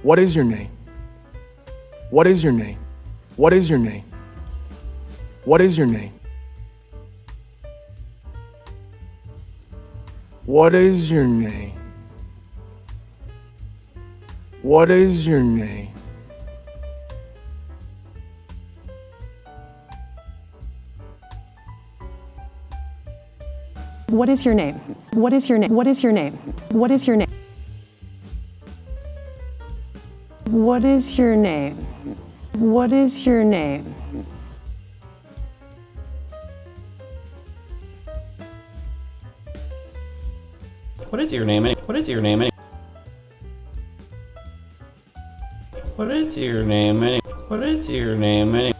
What is your name? What is your name? What is your name? What is your name? What is your name? What is your name? What is your name? What is your name? What is your name? What is your name? What is your name? What is your name? What is your name? What is your name? What is your name? What is your name?